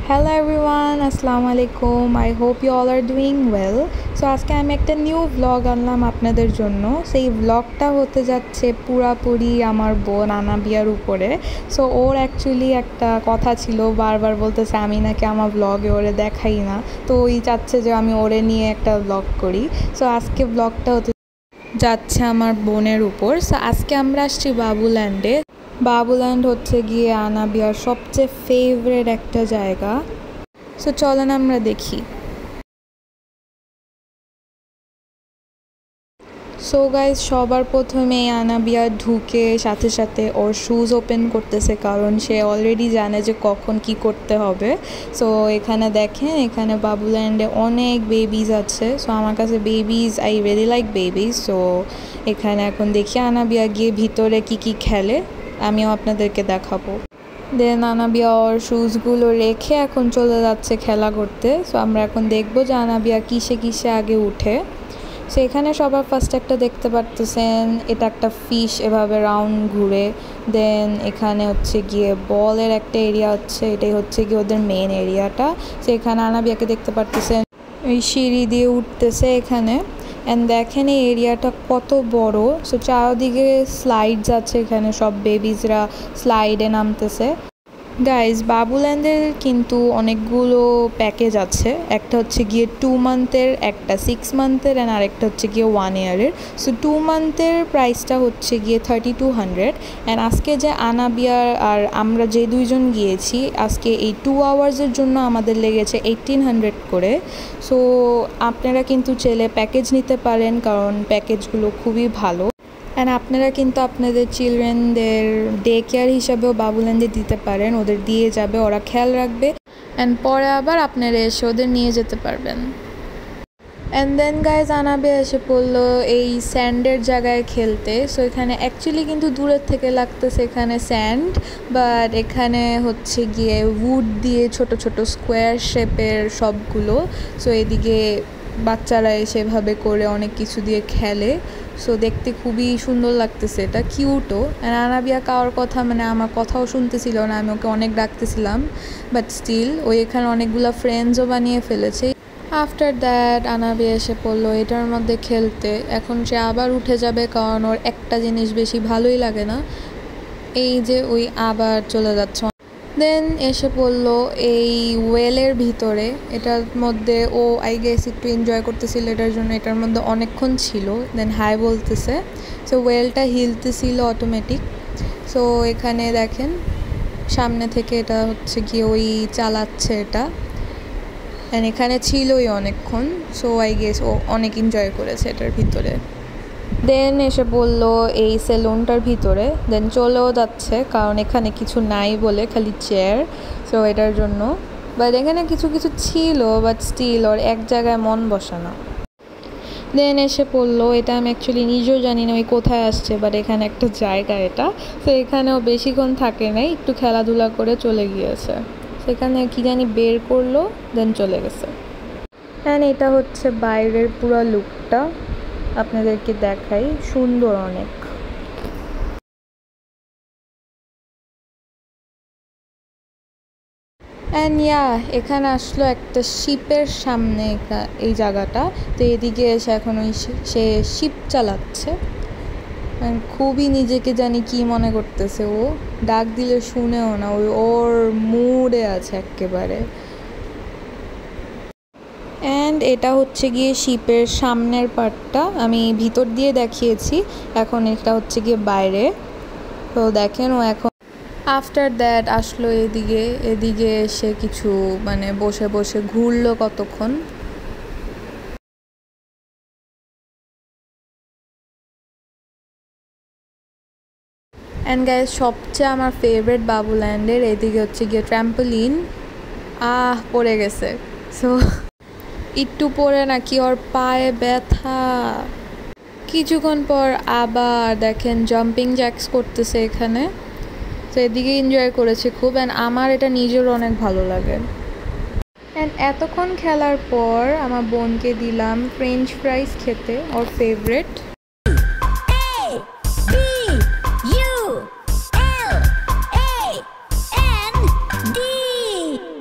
Hello everyone, Assalamu alaikum. I hope you all are doing well. So আজকে আমি একটা new blog আনলাম আপনাদের জন্য। সেই ব্লগটা হতে যাচ্ছে পুরাপুরি আমার বোন আনাবিয়ার উপরে। সো ওর অ্যাকচুয়ালি একটা কথা ছিল, বারবার বলতেছে আমি নাকি আমার ব্লগে ওরে দেখাই না, তো ওই চাচ্ছে যে আমি ওরে নিয়ে একটা ব্লগ করি। সো আজকে ব্লগটা হতে যাচ্ছে আমার বোনের উপর। সো আজকে আমরা আসছি বাবুল্যান্ডে। বাবুল্যান্ড হচ্ছে গিয়ে আনাবিয়ার সবচেয়ে ফেভারিট একটা জায়গা। সো চলেন আমরা দেখি। সো গাইজ, সবার প্রথমে আনাবিয়া ঢুকে সাথে সাথে ওর শুজ ওপেন করতেছে, কারণ সে অলরেডি জানে যে কখন কি করতে হবে। সো এখানে দেখেন, এখানে বাবুল্যান্ডে অনেক বেবিজ আছে। সো আমার কাছে babies, I really like babies. So এখানে এখন দেখি আনাবিয়া গিয়ে ভিতরে কি কি খেলে, আমিও আপনাদেরকে দেখাবো। দেন আনাবিয়া ওর শুজগুলো রেখে এখন চলে যাচ্ছে খেলা করতে। সো আমরা এখন দেখবো যে আনাবিয়া কিসে কিসে আগে উঠে। সো এখানে সবার ফার্স্ট একটা দেখতে পারতেছেন, এটা একটা ফিশ এভাবে রাউন্ড ঘুরে। দেন এখানে হচ্ছে গিয়ে বলের একটা এরিয়া হচ্ছে, এটাই হচ্ছে গিয়ে ওদের মেন এরিয়াটা। সো এখানে আনাবিয়াকে দেখতে পারতেছেন ওই সিঁড়ি দিয়ে উঠতেছে এখানে। অ্যান্ড দেখেন এই এরিয়াটা কত বড়। সো চারদিকে স্লাইডস আছে, এখানে সব বেবিজরা স্লাইডে নামতেছে। গাইজ, বাবুল্যান্ডের কিন্তু অনেকগুলো প্যাকেজ আছে। একটা হচ্ছে গিয়ে 2 মান্থের, একটা 6 মান্থের, অ্যান্ড আরেকটা হচ্ছে গিয়ে 1 ইয়ারের। সো 2 মান্থের প্রাইসটা হচ্ছে গিয়ে 3200। অ্যান্ড আজকে যে আনাবিয়ার আর আমরা যে দুইজন গিয়েছি, আজকে এই 2 আওয়ার্সের জন্য আমাদের লেগেছে 1800 করে। সো আপনারা কিন্তু চাইলে প্যাকেজ নিতে পারেন, কারণ প্যাকেজগুলো খুবই ভালো। অ্যান্ড আপনারা কিন্তু আপনাদের চিলড্রেনদের ডে কেয়ার হিসাবেও বাবুল্যান্ডে দিতে পারেন, ওদের দিয়ে যাবে, ওরা খেয়াল রাখবে, অ্যান্ড পরে আবার আপনারা এসে ওদের নিয়ে যেতে পারবেন। অ্যান্ড দেন গাইজ, আনাবিয়া এসে পড়লো এই স্যান্ডের জায়গায় খেলতে। সো এখানে অ্যাকচুয়ালি কিন্তু দূরের থেকে লাগতেছে এখানে স্যান্ড, বাট এখানে হচ্ছে গিয়ে উড দিয়ে ছোট ছোট স্কোয়ার শেপের সবগুলো। সো এদিকে বাচ্চারা এসেভাবে করে অনেক কিছু দিয়ে খেলে। সো দেখতে খুবই সুন্দর লাগতেছে, এটা কিউটও। অ্যান্ড আনাবিয়া কারোর কথা, মানে আমার কথাও শুনতেছিল না, আমি ওকে অনেক ডাকতেছিলাম, বাট স্টিল ওই এখানে অনেকগুলো ফ্রেন্ডসও বানিয়ে ফেলেছে। আফটার দ্যাট আনাবিয়া এসে পড়লো এটার মধ্যে খেলতে। এখন সে আবার উঠে যাবে, কারণ ওর একটা জিনিস বেশি ভালোই লাগে না, এই যে ওই আবার চলে যাচ্ছে। দেন এসে পড়লো এই ওয়েলের ভিতরে, এটার মধ্যে ও আই গেস একটু এনজয় করতেছিল, এটার জন্য এটার মধ্যে অনেকক্ষণ ছিল। দেন হাই বলতেছে। সো ওয়েলটা হিলতেছিল অটোমেটিক। সো এখানে দেখেন সামনে থেকে এটা হচ্ছে গিয়ে ওই চালাচ্ছে এটা, অ্যান্ড এখানে ছিলই অনেকক্ষণ। সো আই গেস ও অনেক এনজয় করেছে এটার ভিতরে। দেন এসে বললো এই সেলুনটার ভিতরে, দেন চলেও যাচ্ছে, কারণ এখানে কিছু নাই বলে, খালি চেয়ার। সো এটার জন্য, বাট এখানে কিছু কিছু ছিল, বাট স্টিল ওর এক জায়গায় মন বসে না। দেন এসে পড়লো, এটা আমি অ্যাকচুয়ালি নিজেও জানি না ওই কোথায় আসছে, বাট এখানে একটা জায়গা এটা। তো এখানেও বেশিক্ষণ থাকে নাই, একটু খেলাধুলা করে চলে গিয়েছে। সেখানে কি জানি বের করলো, দেন চলে গেছে। অ্যান্ড এটা হচ্ছে বাইরের পুরো লুকটা, আপনাদেরকে দেখাই, সুন্দর অনেক। অ্যান্ড এখানে আসলো একটা শিপের সামনে এই জায়গাটা। তো এদিকে এসে এখন ওই সে শিপ চালাচ্ছে, খুবই নিজেকে জানি কি মনে করতেছে। ও ডাক দিলে শুনেও না, ওই ওর মুডে আছে একেবারে। অ্যান্ড এটা হচ্ছে গিয়ে শিপের সামনের পার্টটা, আমি ভিতর দিয়ে দেখিয়েছি, এখন এটা হচ্ছে গিয়ে বাইরে। তো দেখেন ও এখন আফটার দ্যাট আসলো এদিকে, এদিকে এসে কিছু মানে বসে বসে ঘুরলো কতক্ষণ। অ্যান্ড গাইস, সবচেয়ে আমার ফেভারিট বাবুল্যান্ডের এদিকে হচ্ছে গিয়ে ট্র্যাম্পোলিন। পড়ে গেছে। সো একটু পরে নাকি ওর পায়ে ব্যথা। কিছুক্ষণ পর আবার দেখেন জাম্পিং জ্যাক্স করতেছে এখানে। তো এদিকে এনজয় করেছে খুব, অ্যান্ড আমার এটা নিজেরও অনেক ভালো লাগে। অ্যান্ড এতক্ষণ খেলার পর আমার বোনকে দিলাম ফ্রেঞ্চ ফ্রাইস খেতে, ওর ফেভারিট।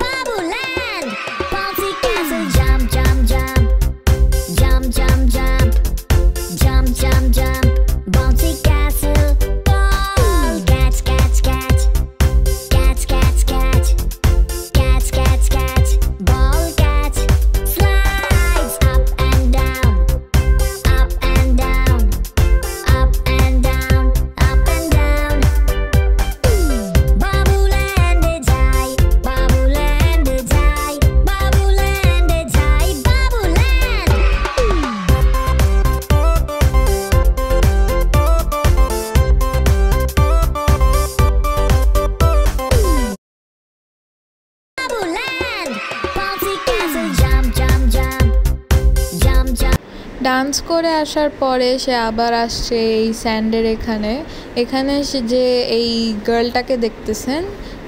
Babuland! ডান্স করে আসার পরে সে আবার আসছে এই স্যান্ডের এখানে। এখানে সে যে এই গার্লটাকে দেখতেছেন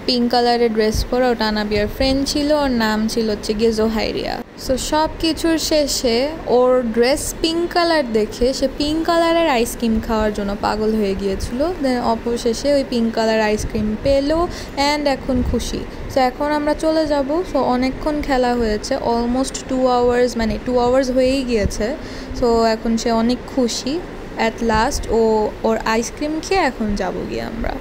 পিঙ্ক কালারের ড্রেস পরে, ওটা আনাবিয়ার ফ্রেন্ড ছিল, ওর নাম ছিল হচ্ছে গিয়ে জোহাইরিয়া। সো সব কিছুর শেষে ওর ড্রেস পিঙ্ক কালার দেখে সে পিঙ্ক কালারের আইসক্রিম খাওয়ার জন্য পাগল হয়ে গিয়েছিল। দেন অবশেষে ওই পিঙ্ক কালার আইসক্রিম পেলো অ্যান্ড এখন খুশি। সো এখন আমরা চলে যাব। সো অনেকক্ষণ খেলা হয়েছে, অলমোস্ট 2 আওয়ার্স, মানে 2 আওয়ার্স হয়েই গিয়েছে। সো এখন সে অনেক খুশি, অ্যাট লাস্ট ওর আইসক্রিম খেয়ে এখন যাবো গিয়ে আমরা।